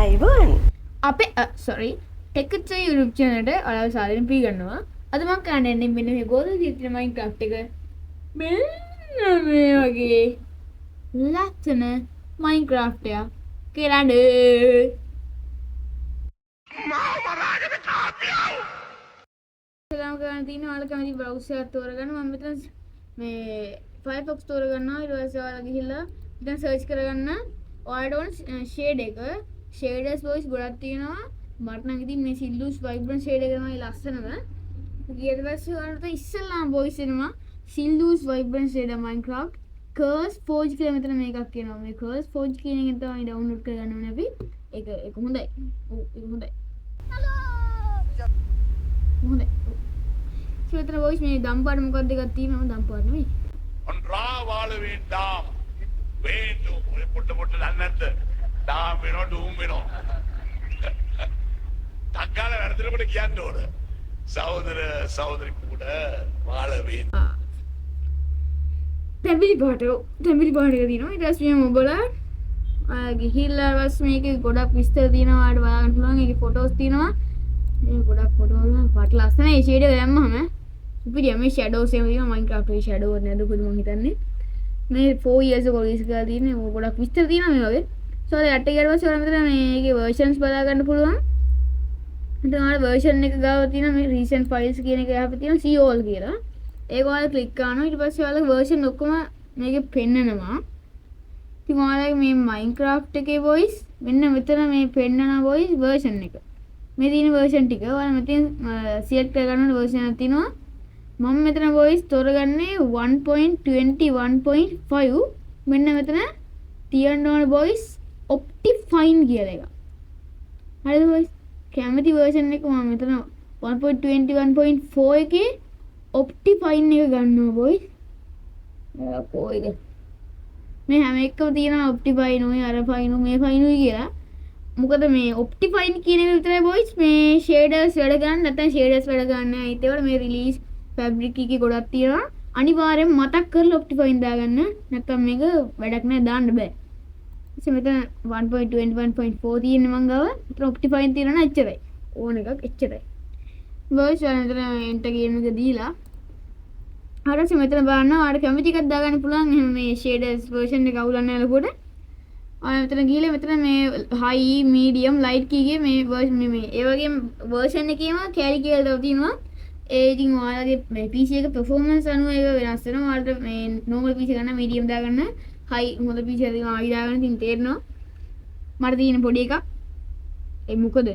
අයිබෝන් අපේ sorry ටෙක්චර් YouTube channel එකට ඔයාලව සාදරයෙන් පිළිගන්නවා. අද මම කරන්නේ මෙන්න මේ ගෝධි දිත්‍ර Minecraft එක මෙන්න මේ වගේ ලස්සන Minecraft එක කරන්නේ. සලාම් කරන්න තියෙන ඔයාලා කැමති browser එකක් තෝරගන්න. මම මෙතන මේ Firefox තෝරගන්නවා. ඊට පස්සේ ඔයාලා ගිහිල්ලා දැන් search කරගන්න. ඔයාලට ඕන shade එක shaders voice ගොඩක් තියෙනවා. මට නම් ඉතින් මේ Silhouette vibrant shade එක තමයි ලස්සනම. ඊට පස්සේ ඔයාලට ඉස්සෙල්ලාම voice එනවා Silhouette vibrant shade Minecraft curse forge කියලා මෙතන මේකක් කියනවා. මේ curse forge කියන එකෙන් තමයි download කරගන්න ඕනේ අපි. ඒක හොඳයි. ඔව් ඒක හොඳයි. හොඳයි. මෙතන voice මේ දම්පාට මොකක්ද එකක් තියෙනවා. දම්පාට නෙමෙයි. ஒன்றா வாழ வேண்டாம் வேண்டும் பொட்டு பொட்டு நன்னது டாம் வேணும் டூம் வேணும் தக்கால இடத்துல කියන්න சகோதர சகோதரி கூட வாழ வேண்டும் තැඹිලි පාට එක තියෙනවා. ඊට පස්සේ මම ඔබලා ගිහිල්ලා ඊපස්සේ මේකේ ගොඩක් විස්තර තියෙනවා. ඔයාලට බලන්න පුළුවන්. ඒකේ ෆොටෝස් තියෙනවා. මේ ගොඩක් ෆොටෝ වල පාට ලස්සනයි. මේ ෂේඩ් එක දැම්මම සුපිරිය. මේ ෂැඩෝස් එහෙම තියෙනවා. Minecraft එකේ ෂැඩෝ එක නේද කොහොමද මම හිතන්නේ. මේ 4 years ago release කරලා තියෙන්නේ. ඕක ගොඩක් විස්තර තියෙනවා මේ වගේ. so යට ගියාට පස්සේ ඔයාලා මෙතන මේකේ versions බලා ගන්න පුළුවන්. ඉතින් ඔයාලා version එක ගාව තියෙන මේ recent files කියන එක යහපත තියෙනවා see all කියලා. ඒක ඔයාලා click කරනවා. ඊට පස්සේ ඔයාලා version ඔක්කොම මේකේ පෙන්නනවා. ඉතින් ඔයාලා මේ Minecraft එකේ voice මෙන්න මෙතන මේ පෙන්නන voice version එක. මේ තියෙන version ටික ඔයාලා මෙතන select කරගන්න ඕන version එකක් තියෙනවා. මම මෙතන voice තෝරගන්නේ 1.21.5 මෙන්න මෙතන තියන්න ඕන voice Optifine කියලා එක. හරිද voice? කැමති version එක මම මෙතන 1.21.4 එකේ Optifine එක ගන්නවා voice. කොයිද? මේ හැම එකම තියෙනවා Optifine උයි අර fine මේ fine උයි කියලා. මොකද මේ Optifine කියන එක විතරයි voice මේ shaders වැඩ ගන්න නැත්නම් shaders වැඩ ගන්න නැහැ. ඒත් ඒවල මේ release fabric එකේ ගොඩක් තියෙනවා. අනිවාර්යෙන් මතක් කරලා Optifine දාගන්න. නැත්නම් මේක වැඩක් නැහැ දාන්න බෑ. ඉතින් මෙතන 1.21.4 තියෙන්නේ මං ගාව. මෙතන Optifine තියෙනවා නේද එච්චරයි. ඕන එකක් එච්චරයි. voice වල මෙතන enter කියන එක දීලා හරියට මෙතන බලන්න ඔයාලට කැමති එකක් දාගන්න පුළුවන්. එහෙනම් මේ shaders version එක අවුලන්නේ නැහැ ලොකුට. ඔයාලා මෙතන ගිහලා මෙතන මේ high medium light කීගේ මේ මේ ඒ වගේ version එකේම carry කියලා තියෙනවා. ඒ ඉතින් ඔයාලගේ මේ PC එක performance අනුව ඒක වෙනස් වෙනවා. ඔයාලට මේ normal PC ගන්න medium දාගන්න high හොඳ PC එකක් high දාගන්න ඉතින් තේරෙනවා. මට තියෙන පොඩි එකක් ඒ මොකද?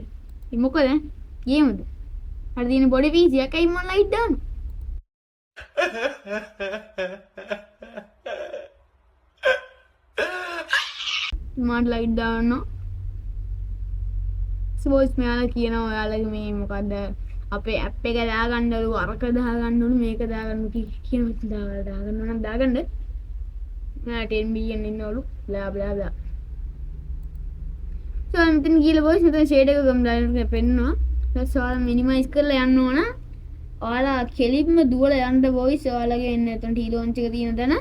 ගේමද? මට තියෙන පොඩි PC එකයි මම light දාන්න. මට light දාන්න. suppose මෙයාලා කියනවා ඔයාලගේ මේ මොකද්ද අපේ app එක දාගන්නලු අරක දාගන්නලු මේක දාගන්නලු කියන දාගන්න නම් දාගන්න. මම 10 billion ඉන්නවලු bla bla bla. so මෙතන ගිහලා voice මෙතන shade එක ගම් දාන්න පෙන්නනවා. ඊට ඔයාලා minimize කරලා යන්න ඕන. ඔයාලා කෙලින්ම දුවලා යන්න voice ඔයාලගේ එන්න එතන T launch එක තියෙන තැන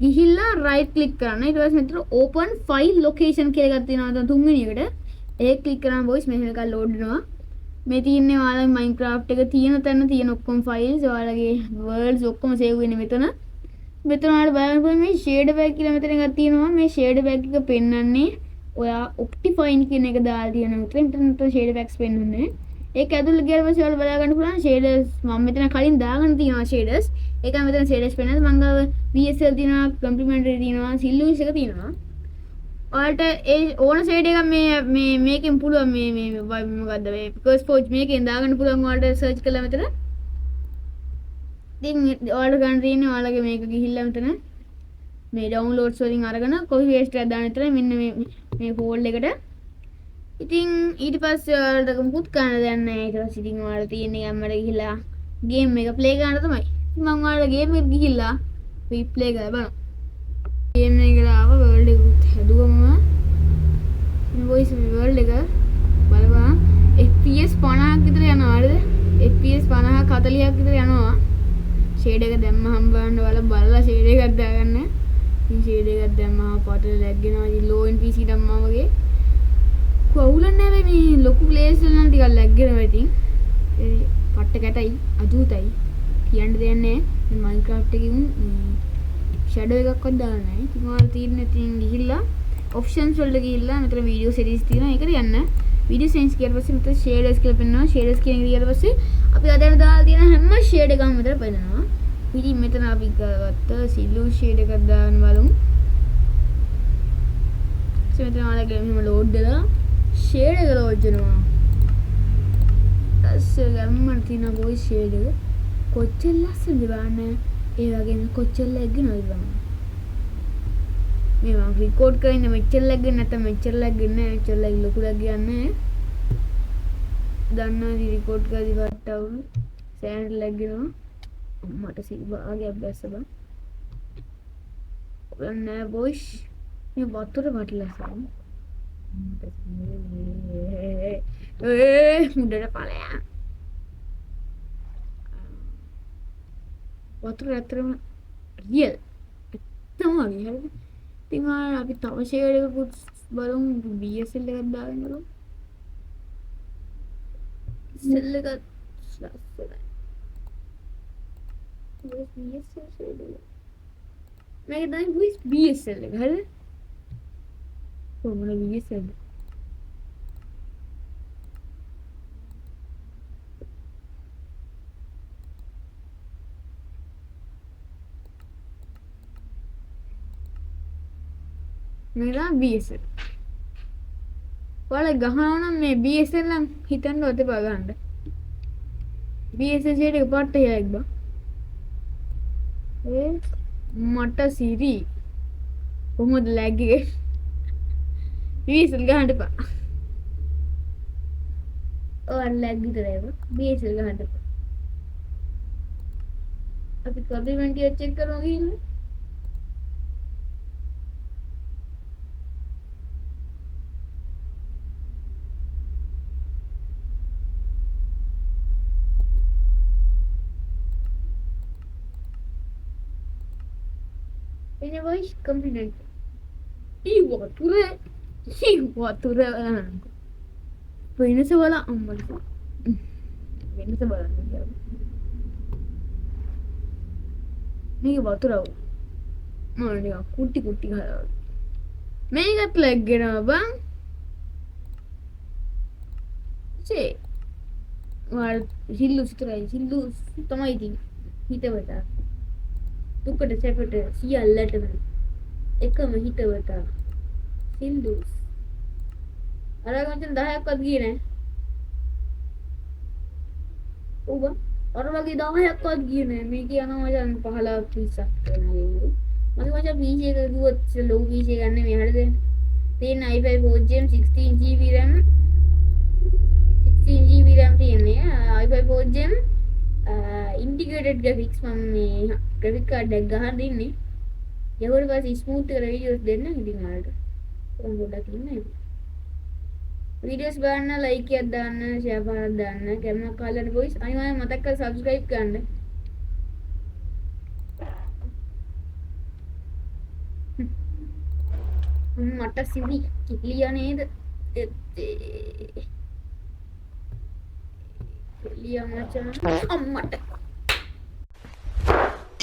ගිහිල්ලා right click කරන්න. ඊට පස්සේ මෙතන open file location කියලා එකක් තියෙනවා. දැන් තුන්වෙනි එකට ඒක click කරාම voice මෙහෙම එකක් load වෙනවා. මේ තියෙන්නේ ඔයාලගේ Minecraft එක තියෙන තැන තියෙන ඔක්කොම files ඔයාලගේ worlds ඔක්කොම save වෙන්නේ මෙතන. මෙතන ඔයාලා බලන්න පුළුවන් මේ shader pack කියලා මෙතන එකක් තියෙනවා. මේ shader pack එක පෙන්වන්නේ ඔයා Optifine කියන එක දාලා තියෙන මෙතන shader packs පෙන්වන්නේ. ඒක ඇතුළේ ගියාම ඔයාලා බලා ගන්න පුළුවන් shaders මම මෙතන කලින් දාගෙන තියෙනවා shaders. ඒක මෙතන shaders පෙන්නනවා. මම ගාව VSL තියෙනවා, complementary තියෙනවා, Silhouette එක තියෙනවා. ඔයාලට ඒ ඕන shade එකක් මේ මේකෙන් පුළුවන් මේ මොකද්ද මේ curse forge මේකෙන් දාගන්න පුළුවන්. ඔයාලට search කළා මෙතන. ඉතින් ඔයාලට ගන්න තියෙන්නේ ඔයාලගේ මේක ගිහිල්ලා මෙතන මේ downloads වලින් අරගෙන copy paste එකක් දාන්න විතරයි මෙන්න මේ folder එකට. ඉතින් ඊට පස්සේ ඔයාලට මුකුත් කරන්න දෙයක් නැහැ. ඊට පස්සේ ඉතින් ඔයාලට තියෙන්නේ අම්මට ගිහිල්ලා game එක play කරන්න තමයි. ඉතින් මම ඔයාලට game එකට ගිහිල්ලා play කරලා බලන්න. game එකට ආව world එක හැදුවම මේ voice world එක බලපන් FPS 50ක් විතර යනවා. හරිද? FPS 50ක් 40ක් විතර යනවා. shade එක දැම්මහම බලන්න ඔයාලා බලලා shade එකක් දාගන්න. ඉතින් shade එකක් දැම්මම පොට ලැග් වෙනවා. ඉතින් low end PC දැම්මම වගේ කොහොම අවුලක් නෑ මේ ලොකු ප්ලේස් වල නම් ටිකක් ලැග් වෙනවා ඉතින්. ඒ පට්ට කැටයි අජූතයි කියන්න දෙයක් නෑ. මේ මයින්ක්‍රාෆ්ට් එකේ ෂැඩෝ එකක්වත් දාලා නෑ. ඉතින් ඔයාලා තියෙන ඉතින් ගිහිල්ලා ඔප්ෂන්ස් වලට ගිහිල්ලා මෙතන වීඩියෝ සීරීස් තියෙනවා. ඒකට යන්න. වීඩියෝ සෙන්ස් කියලා පස්සේ මෙතන ෂේඩර්ස් කියලා පෙන්නනවා. ෂේඩර්ස් කියන එක ගියාට පස්සේ අපි අදට දාලා තියෙන හැම ෂේඩ් එකක්ම මෙතන පෙන්නනවා. ඉතින් මෙතන අපි ගත්ත සිලු ෂේඩ් එකක් දාන්න බලමු. මෙතන ඔයාලගේ මෙහෙම ලෝඩ් වෙලා ෂේඩ් එක ලෝඩ් වෙනවා. ඇස්සේ ගම්මන් තියෙන බොයි ෂේඩ් එක කොච්චර ලස්සනද බලන්න. ඒ වගේම කොච්චර ලැග් වෙනවද බලන්න. මේ මම රෙකෝඩ් කරන්නේ මෙච්චර ලැග් වෙන්නේ නැත්නම් මෙච්චර ලැග් වෙන්නේ නැහැ. මෙච්චර ලැග් ලොකු ලැග් යන්නේ. දන්නවා ඉතින් රෙකෝඩ් කරලා ඉවරට අවුල් සෑහෙන ලැග් වෙනවා. මට සිල්වාගේ බැස්ස බං. ඔයන්න බොයිස් මේ වතුර වටලසම්. මුඩට ඵලයන්. වතුර ඇත්තටම රියල්. තමයි හරිද? ඉතින් අපි තව ෂේඩ් එකකුත් බලමු BSL එකක් දාගෙන බලමු. සෙල් එකක් ලස්සනයි. BSL ෂේඩ් එක. මේක තමයි BSL එක හරිද? කොහොමද BSL? මේලා BSL. ඔයාලා ගහනවා නම් මේ BSL නම් හිතන්න ඔතේ බලන්න. BSL ෂේඩ් එක පාට එකක් බා. මට සිරි කොහොමද ලැග් එකේ? BSL ගහන්න එපා. ඔයාලා ලැග් විතරයි බා. BSL ගහන්න එපා. අපි කම්ප්ලිමන්ට් එක චෙක් කරමු ගිහින්. Ini boys compliment. Watura. Watura. Ini sebala amal. Ini sebala. Ini watura. Mana dia? Kuti khala. Mega plug gena bang. See. Wal hillu sutra. Hillu tamai di. Hita bata. දුකට සැපට සියල්ලටම එකම හිතවත සින්දුස් අර ගමන් 10ක්වත් ගියේ නැහැ. ඔබ අර වගේ 10ක්වත් ගියේ නැහැ. මේ කියනවා මචං 15 20ක් වෙනවා. මගේ මචං PC එක ගියොත් ලොකු PC එකක් නෙමෙයි හරිද? තියෙන i5 4GB 16GB RAM 16GB RAM තියෙන්නේ. i5 4GB integrated graphics මම මේ graphic card එක ගහන්න ඉන්නේ. ඒකට පස්සේ smooth කරලා videos දෙන්න ඉතින් ඔයාලට. කොහොම ගොඩක් ඉන්නේ. videos බලන්න like එකක් දාන්න, share කරලා දාන්න, කැමරා කාලට voice අනිවාර්යෙන් මතක් කරලා subscribe කරන්න. මට සිවි කිලියා නේද? කිලියා මචං අම්මට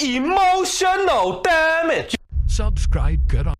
emotional damage. Subscribe, get on.